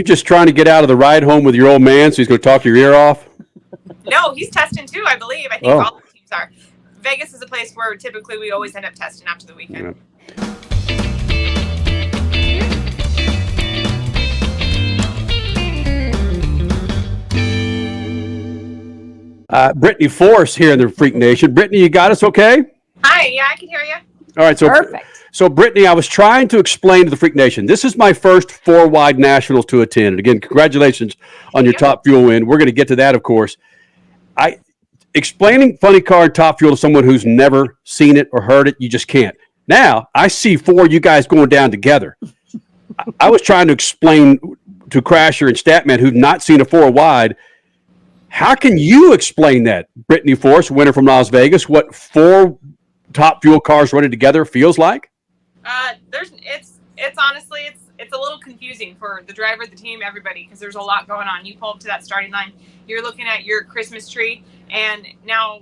You just trying to get out of the ride home with your old man, so he's going to talk your ear off? No, he's testing too, I believe. I think all the teams are. Vegas is a place where typically we always end up testing after the weekend. Brittany Force here in the Freak Nation. Brittany, you got us okay? Hi, yeah, I can hear you. All right, so Perfect. So, Brittany, I was trying to explain to the Freak Nation, this is my first four-wide nationals to attend. And again, congratulations on your Top Fuel win. We're going to get to that, of course. Explaining funny car and Top Fuel to someone who's never seen it or heard it, you just can't. Now, I see four of you guys going down together. I was trying to explain to Crasher and Statman, who've not seen a four-wide, how can you explain that, Brittany Force, winner from Las Vegas, what four Top Fuel cars running together feels like? It's honestly it's a little confusing for the driver, the team, everybody, because there's a lot going on. You pull up to that starting line, you're looking at your Christmas tree, and now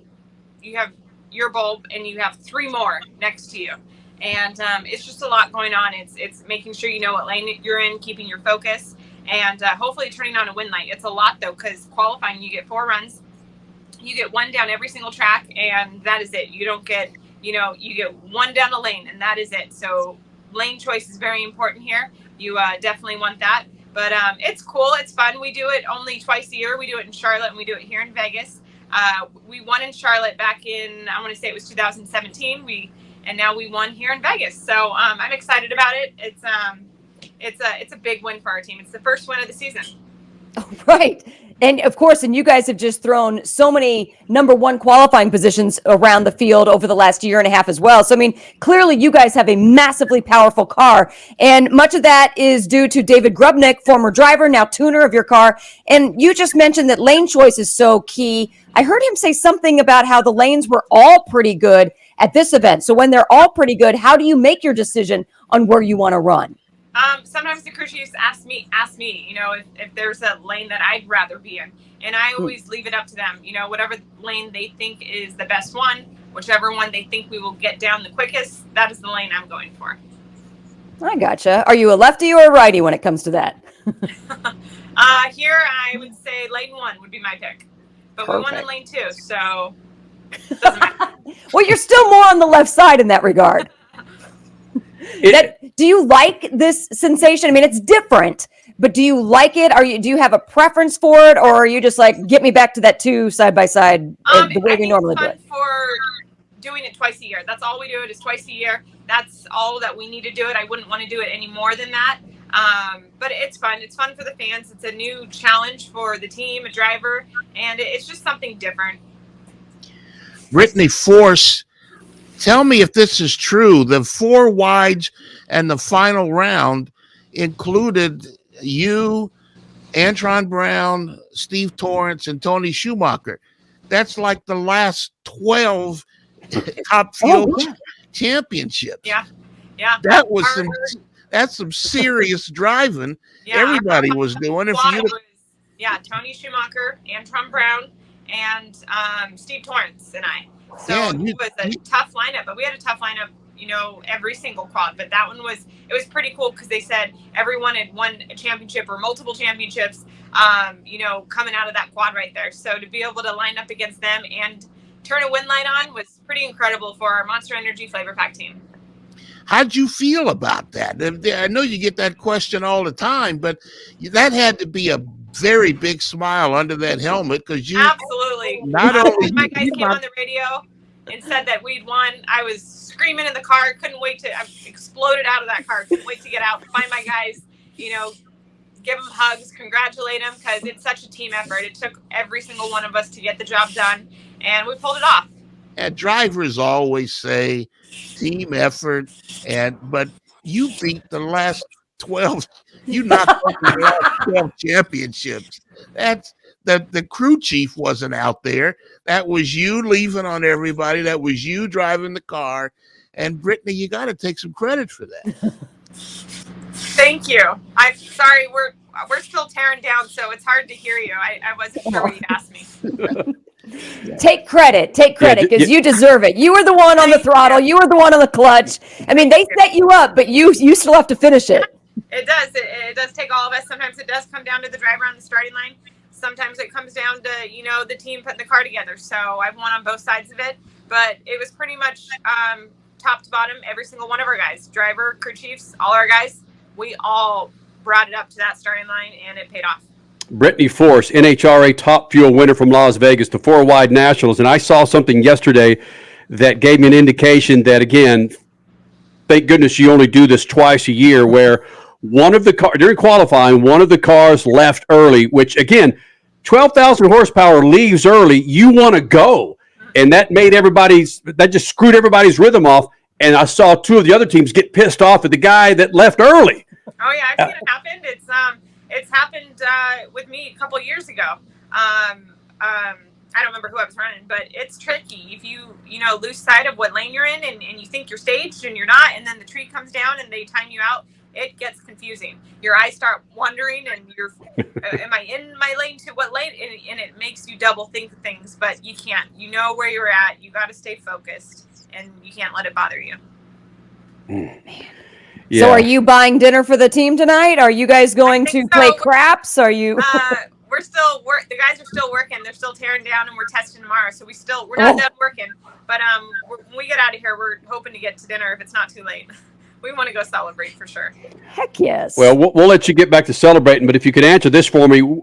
you have your bulb, and you have three more next to you, and it's just a lot going on. It's making sure you know what lane you're in, keeping your focus, and hopefully turning on a win light. It's a lot though, because qualifying you get 4 runs, you get one down every single track, and that is it. You don't get. You get one down the lane, and that is it. So lane choice is very important here. You definitely want that. But it's cool. It's fun. We do it only twice a year. We do it in Charlotte, and we do it here in Vegas. We won in Charlotte back in, I want to say it was 2017. And now we won here in Vegas. So I'm excited about it. It's a big win for our team. It's the first win of the season. Oh, right. And of course, and you guys have just thrown so many number one qualifying positions around the field over the last year and a half as well. So, I mean, clearly you guys have a massively powerful car. And much of that is due to David Grubnick, former driver, now tuner of your car. And you just mentioned that lane choice is so key. I heard him say something about how the lanes were all pretty good at this event. So when they're all pretty good, how do you make your decision on where you want to run? Sometimes the crew chiefs ask me, if there's a lane that I'd rather be in. And I always leave it up to them, whatever lane they think is the best one, whichever one they think we will get down the quickest, that is the lane I'm going for. I gotcha. Are you a lefty or a righty when it comes to that? Here, I would say lane 1 would be my pick. But Perfect. We won in lane 2, so it doesn't matter. Well, you're still more on the left side in that regard. Do you like this sensation? I mean, it's different, but do you like it? Do you have a preference for it, or are you just like, get me back to that 2 side by side the way we normally do it? For doing it twice a year. That's all we do. It is twice a year. That's all that we need to do it. I wouldn't want to do it any more than that. But it's fun. It's fun for the fans. It's a new challenge for the team, a driver, and it's just something different. Brittany Force, tell me if this is true. The 4 wides and the final round included you, Antron Brown, Steve Torrance, and Tony Schumacher. That's like the last 12 Top Fuel championships. Yeah. That's some serious driving. Yeah, everybody was doing. Tony Schumacher, Antron Brown, and Steve Torrance and I. So it was a tough lineup, but we had a tough lineup, every single quad. But that one was pretty cool because they said everyone had won a championship or multiple championships, coming out of that quad right there. So to be able to line up against them and turn a win light on was pretty incredible for our Monster Energy Flavor Pack team. How'd you feel about that? I know you get that question all the time, but that had to be a very big smile under that helmet because you absolutely. Not only my guys came on the radio and said that we'd won. I was screaming in the car. Couldn't wait I exploded out of that car. Couldn't wait to get out, find my guys. Give them hugs, congratulate them because it's such a team effort. It took every single one of us to get the job done, and we pulled it off. And drivers always say team effort, but you beat the last 12. You knocked out the last 12 championships. That's the crew chief wasn't out there. That was you leaving on everybody. That was you driving the car. And Brittany, you got to take some credit for that. Thank you. I'm sorry. We're still tearing down, so it's hard to hear you. I wasn't sure what you'd asked me. Take credit because you deserve it. You were the one on the throttle. You were the one on the clutch. I mean, they set you up, but you still have to finish it. It does. It does take all of us. Sometimes it does come down to the driver on the starting line. Sometimes it comes down to, the team putting the car together. So I've won on both sides of it. But it was pretty much top to bottom, every single one of our guys, driver, crew chiefs, all our guys, we all brought it up to that starting line, and it paid off. Brittany Force, NHRA Top Fuel winner from Las Vegas, the 4-wide Nationals. And I saw something yesterday that gave me an indication that, again, thank goodness you only do this twice a year, where one of the cars, during qualifying, one of the cars left early, which, again, 12,000 horsepower leaves early. You want to go. And that just screwed everybody's rhythm off. And I saw two of the other teams get pissed off at the guy that left early. Oh yeah, I've seen it happen. It's happened with me a couple years ago. I don't remember who I was running, but it's tricky if you lose sight of what lane you're in, and you think you're staged and you're not, and then the tree comes down and they time you out. It gets confusing. Your eyes start wandering, and you're, am I in my lane to what lane? And it makes you double think things, but you can't. You know where you're at. You got to stay focused, and you can't let it bother you. Yeah. So are you buying dinner for the team tonight? Are you guys going to play craps? Are you? The guys are still working. They're still tearing down, and we're testing tomorrow. So we're not done working. But when we get out of here, we're hoping to get to dinner if it's not too late. We want to go celebrate for sure. Heck yes. Well, we'll let you get back to celebrating, but if you could answer this for me,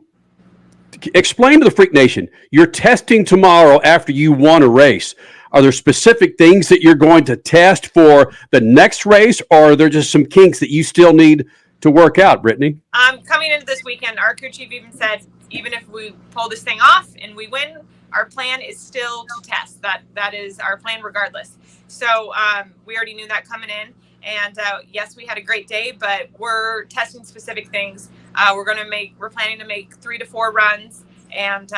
explain to the Freak Nation, you're testing tomorrow after you won a race. Are there specific things that you're going to test for the next race, or are there just some kinks that you still need to work out, Brittany? Coming into this weekend, our crew chief even said, even if we pull this thing off and we win, our plan is still to test. That is our plan regardless. So we already knew that coming in. And yes, we had a great day, but we're testing specific things. We're planning to make 3 to 4 runs, and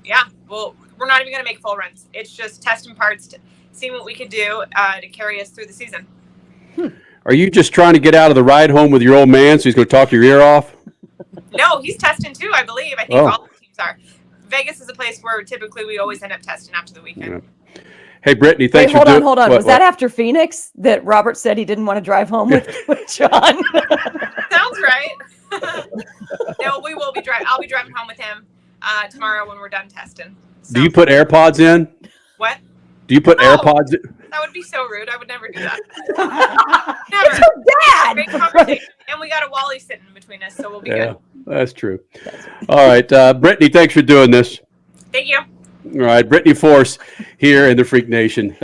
yeah, we're not even going to make full runs. It's just testing parts, seeing what we could do to carry us through the season. Are you just trying to get out of the ride home with your old man, so he's going to talk your ear off? No, he's testing too, I believe. I think all the teams are. Vegas is a place where typically we always end up testing after the weekend. Yeah. Hey, Brittany, thanks for doing... Hold on. Was that after Phoenix that Robert said he didn't want to drive home with John? Sounds right. No, we will be driving. I'll be driving home with him tomorrow when we're done testing. So. Do you put AirPods in? What? Do you put AirPods in? That would be so rude. I would never do that. Never. It's your dad. Great conversation. And we got a Wally sitting between us, so we'll be good. That's true. All right. Brittany, thanks for doing this. Thank you. All right. Brittany Force here in the Freak Nation.